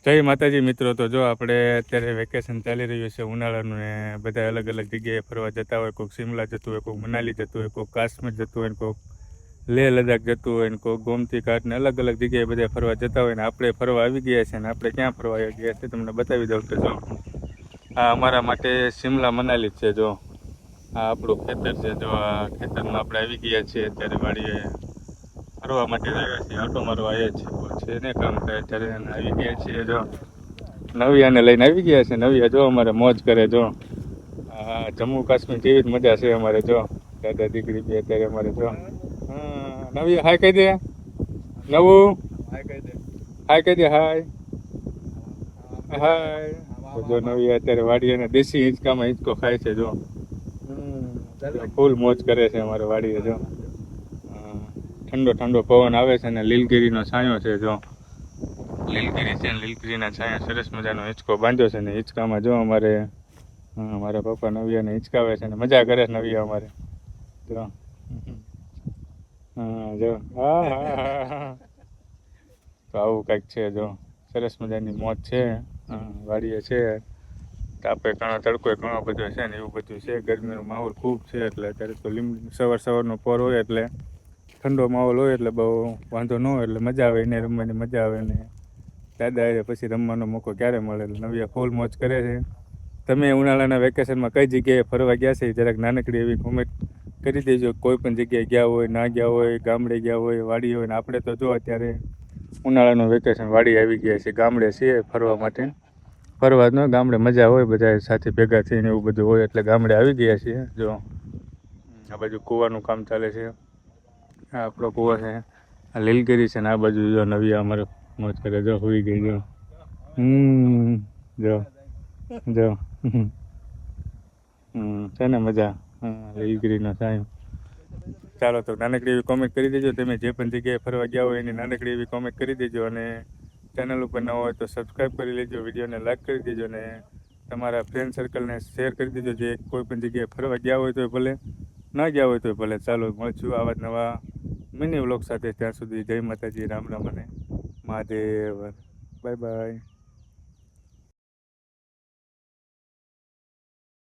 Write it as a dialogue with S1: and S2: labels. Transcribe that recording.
S1: જય માતાજી મિત્રો. તો જો આપણે અત્યારે વેકેશન ચાલી રહ્યું છે ઉનાળાનું ને બધા અલગ અલગ જગ્યાએ ફરવા જતા હોય. કોઈક શિમલા જતું હોય, કોઈક મનાલી જતું હોય, કોઈક કાશ્મીર જતું હોય, કોઈક લેહ લદ્દાખ જતું હોય, કોઈક ગોમતી ઘાટ ને અલગ અલગ જગ્યાએ બધા ફરવા જતા હોય ને આપણે ફરવા આવી ગયા છે. ને આપણે ક્યાં ફરવા આવી ગયા છે તમને બતાવી દઉં. તો જો આ અમારા માટે શિમલા મનાલી છે. જો આ આપણું ખેતર છે. જો આ ખેતરમાં આપણે આવી ગયા છીએ અત્યારે વાડીએ ફરવા માટે આવ્યા છીએ, આટો મારવા આવ્યા છીએ. છે ને કામ કરે અત્યારે આવી ગયા છીએ. જો નવિયાને લઈને આવી ગયા છે. નવિયા જો અમારે મોજ કરે. જો આ જમ્મુ કાશ્મીર જેવી જ મજા છે અમારે. જો દાદા દીકરી બી અત્યારે અમારે. જો નવિયા હાય કહી દે. નવું હાય કહી દે. હાય હાય. જો નવિયા અત્યારે વાડી અને દેશી હિંચકામાં હિંચકો ખાય છે. જો ફૂલ મોજ કરે છે અમારે વાડીએ. જો ઠંડો ઠંડો પવન આવે છે ને લીલગીરીનો છાંયો છે. જો લીલગીરી છે ને લીલગીરીના છાંયા સરસ મજાનો હિંચકો બાંધ્યો છે ને હિંચકામાં જો અમારે મારા પપ્પા નવિયાને હિંચકાવે છે ને મજા કરે છે નવિયા અમારે. જો જો હા હા હા. તો આવું કંઈક છે. જો સરસ મજાની મોજ છે. વાડીએ છે. તાપે ઘણો તડકો ઘણો બધો છે ને એવું બધું છે. ગરમીનો માહોલ ખૂબ છે એટલે અત્યારે તો સવારનો પોર હોય એટલે ઠંડો માહોલ હોય એટલે બહુ વાંધો ન હોય એટલે મજા આવે. એને રમવાની મજા આવે ને દાદા એ પછી રમવાનો મોકો ક્યારે મળે. એટલે નવિયા ફૂલ મોજ કરે છે. તમે ઉનાળાના વેકેશનમાં કઈ જગ્યાએ ફરવા ગયા છે જરાક નાનકડી એવી કોમેન્ટ કરી દેજો. કોઈ પણ જગ્યાએ ગયા હોય, ના ગયા હોય, ગામડે ગયા હોય, વાડી હોય ને આપણે તો જો અત્યારે ઉનાળાનું વેકેશન વાડી આવી ગયા છે. ગામડે છીએ ફરવા માટે. ફરવા જ ન ગામડે મજા હોય બધા સાથે ભેગા થઈને એવું બધું હોય એટલે ગામડે આવી ગયા છીએ. જો આ બાજુ કૂવાનું કામ ચાલે છે. આ આપણો કૂવો છે. આ લીલગીરી છે ને આ બાજુ જો નવિયા અમારે મોજ કરે. જો હોઈ ગઈ. જો જો જો છે ને મજા. લીલગીરીનો સાયો. ચાલો તો નાનકડી એવી કોમેન્ટ કરી દેજો. તમે જે પણ જગ્યાએ ફરવા ગયા હોય એની નાનકડી એવી કોમેન્ટ કરી દેજો. અને ચેનલ ઉપર ન હોય તો સબસ્ક્રાઈબ કરી લેજો. વિડીયોને લાઈક કરી દેજો અને તમારા ફ્રેન્ડ સર્કલને શેર કરી દેજો. જે કોઈ પણ જગ્યાએ ફરવા ગયા હોય તો ભલે, ના ગયા હોય તો ભલે. ચાલો મળશું આવા નવા મિની વ્લોગ સાથે. ત્યાં સુધી જય માતાજી, રામ રામ અને મહાદેવ. Bye bye.